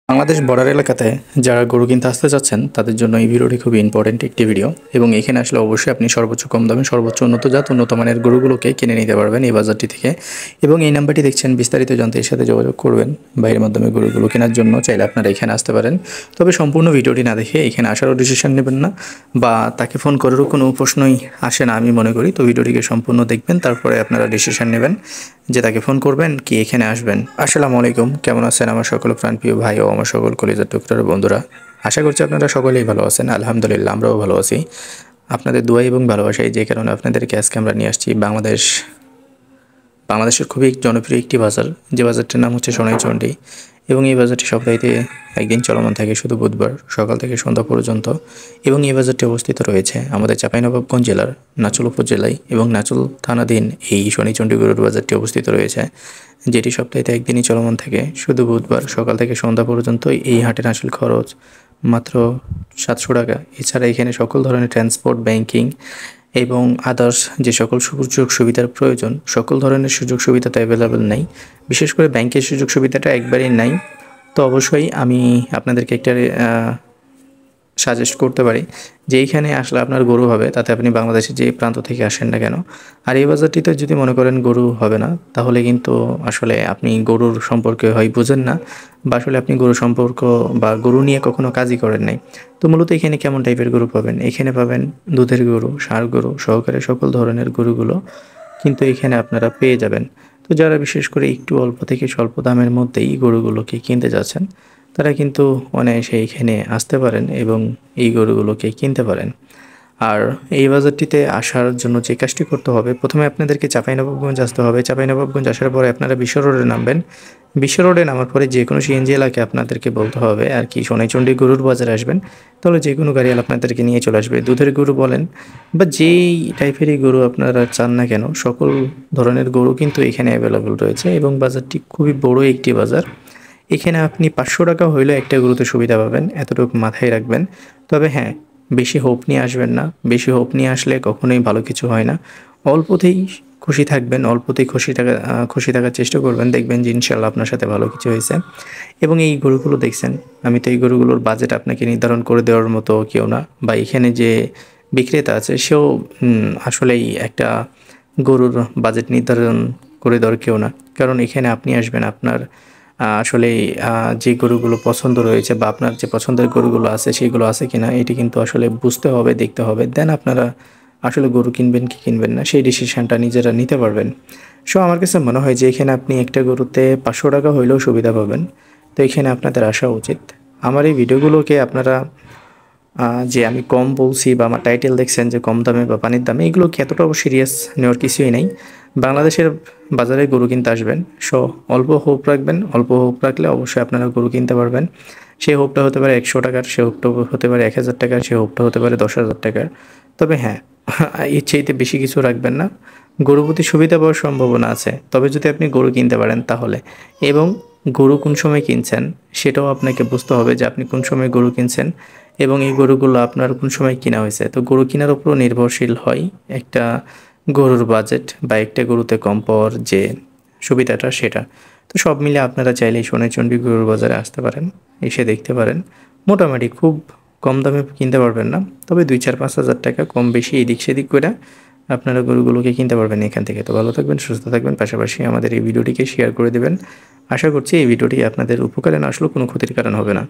Bangladesh border এলাকাতে যারা গরু কিনতে আসতে চাচ্ছেন তাদের জন্য এই ভিডিওটি খুবই ইম্পর্টেন্ট একটি ভিডিও এবং এখানে আসলে অবশ্যই আপনি সর্বোচ্চ কম দামে সর্বোচ্চ উন্নত জাত উন্নত মানের গরুগুলোকে কিনে নিতে পারবেন এই বাজারটি থেকে। এবং এই নাম্বারটি দেখছেন, বিস্তারিত জানতে এর সাথে যোগাযোগ করবেন বা এর মাধ্যমে গরুগুলো কেনার জন্য চাইলে আপনারা এখানে আসতে পারেন। তবে সম্পূর্ণ ভিডিওটি না দেখে এখানে আসারও ডিসিশন নেবেন না বা তাকে ফোন করারও কোনো প্রশ্নই আসে না আমি মনে করি। তো ভিডিওটিকে সম্পূর্ণ দেখবেন, তারপরে আপনারা ডিসিশন নেবেন যে তাকে ফোন করবেন কি এখানে আসবেন। আসসালামু আলাইকুম, কেমন আছেন আমার সকল প্রাণপ্রিয় ভাই ও আমার সকল কলেজের টুকটার বন্ধুরা? আশা করছি আপনারা সকলেই ভালো আছেন। আলহামদুলিল্লাহ, আমরাও ভালো আছি আপনাদের দোয়া এবং ভালোবাসায়। যে কারণে আপনাদেরকে আজকে আমরা নিয়ে আসছি বাংলাদেশের খুবই জনপ্রিয় একটি বাজার, যে বাজারটির নাম হচ্ছে সোনাইচন্ডী। এবং এই বাজারটি সপ্তাহে একদিন চলমান থাকে, শুধু বুধবার সকাল থেকে সন্ধ্যা পর্যন্ত। এবং এই বাজারটি অবস্থিত রয়েছে আমাদের চাঁপাইনবাবগঞ্জ জেলার নাচল উপজেলায় এবং নাচল থানাধীন এই সোনাইচন্ডী গরুর বাজারটি অবস্থিত রয়েছে, যেটি সপ্তাহে একদিনই চলমান থাকে, শুধু বুধবার সকাল থেকে সন্ধ্যা পর্যন্ত। এই হাটের আসল খরচ মাত্র 700 টাকা। এছাড়া এখানে সকল ধরনের ট্রান্সপোর্ট, ব্যাংকিং এবং আদার্স যে সকল সুযোগ সুবিধার প্রয়োজন, সকল ধরনের সুযোগ সুবিধা তো অ্যাভেলেবেল নেই। বিশেষ করে ব্যাংকের সুযোগ সুবিধাটা একবারেই নাই। তো অবশ্যই আমি আপনাদেরকে একটা সাজেস্ট করতে পারি যে এইখানে আসলে আপনার গরু হবে, তাতে আপনি বাংলাদেশের যে প্রান্ত থেকে আসেন না কেন। আর এই বাজারটিতে যদি মনে করেন গরু হবে না, তাহলে কিন্তু আসলে আপনি গরুর সম্পর্কে হয় বুঝেন না বা আসলে আপনি গরু সম্পর্ক বা গরু নিয়ে কখনো কাজই করেন নাই। তো মূলত এখানে কেমন টাইপের গরু পাবেন? এখানে পাবেন দুধের গরু, ষাঁড় গরু সহকারে সকল ধরনের গরুগুলো কিন্তু এখানে আপনারা পেয়ে যাবেন। তো যারা বিশেষ করে একটু অল্প থেকে স্বল্প দামের মধ্যেই গরুগুলোকে কিনতে যাচ্ছেন, তারা কিন্তু অনায়াসে এইখানে আসতে পারেন এবং এই গরুগুলোকে কিনতে পারেন। আর এই বাজারটিতে আসার জন্য যে কাজটি করতে হবে, প্রথমে আপনাদেরকে চাঁপাইনবাবগঞ্জ আসতে হবে। চাঁপাইনবাবগঞ্জ আসার পরে আপনারা বিশ্ব রোডে নামবেন। বিশ্ব রোডে নামার পরে যে কোনো সিএনজি এলাকায় আপনাদেরকে বলতে হবে আর কি সোনাইচন্ডী গরুর বাজারে আসবেন। তাহলে যে কোনো গাড়ি আপনাদেরকে নিয়ে চলে আসবে। দুধের গরু বলেন বা যেই টাইপেরই গরু আপনারা চান না কেন, সকল ধরনের গরু কিন্তু এখানে অ্যাভেলেবল রয়েছে। এবং বাজারটি খুবই বড় একটি বাজার। এখানে আপনি 500 টাকা হইলেও একটা গরুতে সুবিধা পাবেন, এতটুকু মাথায় রাখবেন। তবে হ্যাঁ, বেশি হোপ নিয়ে আসবেন না। বেশি হোপ নিয়ে আসলে কখনোই ভালো কিছু হয় না। অল্পতেই খুশি থাকবেন, অল্পতেই খুশি থাকার চেষ্টা করবেন, দেখবেন যে ইনশাল্লাহ আপনার সাথে ভালো কিছু হয়েছে। এবং এই গরুগুলো দেখছেন, আমি তো এই গরুগুলোর বাজেট আপনাকে নির্ধারণ করে দেওয়ার মতো কেউ না, বা এখানে যে বিক্রেতা আছে সেও আসলেই একটা গরুর বাজেট নির্ধারণ করে দেওয়ার কেউ না। কারণ এখানে আপনি আসবেন, আপনার আসলে যে গরুগুলো পছন্দ রয়েছে বা আপনার যে পছন্দের গরুগুলো আছে সেগুলো আছে কিনা এটি কিন্তু আসলে বুঝতে হবে, দেখতে হবে। দেন আপনারা আসলে গরু কিনবেন কি কিনবেন না সেই ডিসিশনটা নিজেরা নিতে পারবেন। সো আমার কাছে মনে হয় যে এখানে আপনি একটা গরুতে 500 টাকা হইলেও সুবিধা পাবেন। তো এখানে আপনাদের আসা উচিত। আমার এই ভিডিওগুলোকে আপনারা যে আমি কম বলছি বা আমার টাইটেল দেখছেন যে কম দামে বা পানির দামে, এগুলো কি এতটাও সিরিয়াস নেওয়ার কিছুই নেই। বাংলাদেশের বাজারে গরু কিনতে আসবেন, অল্প হোপ রাখবেন। অল্প হোপ রাখলে অবশ্যই আপনারা গরু কিনতে পারবেন। সেই হোপটা হতে পারে 100 টাকার, সে হোপটা হতে পারে 1000 টাকার, সে হোপটা হতে পারে 10,000 টাকার। তবে হ্যাঁ, এর চাইতে বেশি কিছু রাখবেন না। গরু প্রতি সুবিধা পাওয়ার সম্ভাবনা আছে, তবে যদি আপনি গরু কিনতে পারেন তাহলে। এবং গরু কোন সময় কিনছেন সেটাও আপনাকে বুঝতে হবে যে আপনি কোন সময় গরু কিনছেন এবং এই গরুগুলো আপনার কোন সময় কিনা হয়েছে। তো গরু কেনার উপরও নির্ভরশীল হয় একটা গরুর বাজেট বা একটা গরুতে কম পাওয়ার যে সুবিধাটা সেটা। তো সব মিলে আপনারা চাইলে সোনাইচন্ডী গরুর বাজারে আসতে পারেন, এসে দেখতে পারেন। মোটামুটি খুব কম দামে কিনতে পারবেন না, তবে 2-4-5 হাজার টাকা কম বেশি এদিক সেদিক করে আপনারা গরুগুলোকে কিনতে পারবেন এখান থেকে। তো ভালো থাকবেন, সুস্থ থাকবেন, পাশাপাশি আমাদের এই ভিডিওটিকে শেয়ার করে দেবেন। আশা করছি এই ভিডিওটি আপনাদের উপকারে না আসলেও কোনো ক্ষতির কারণ হবে না।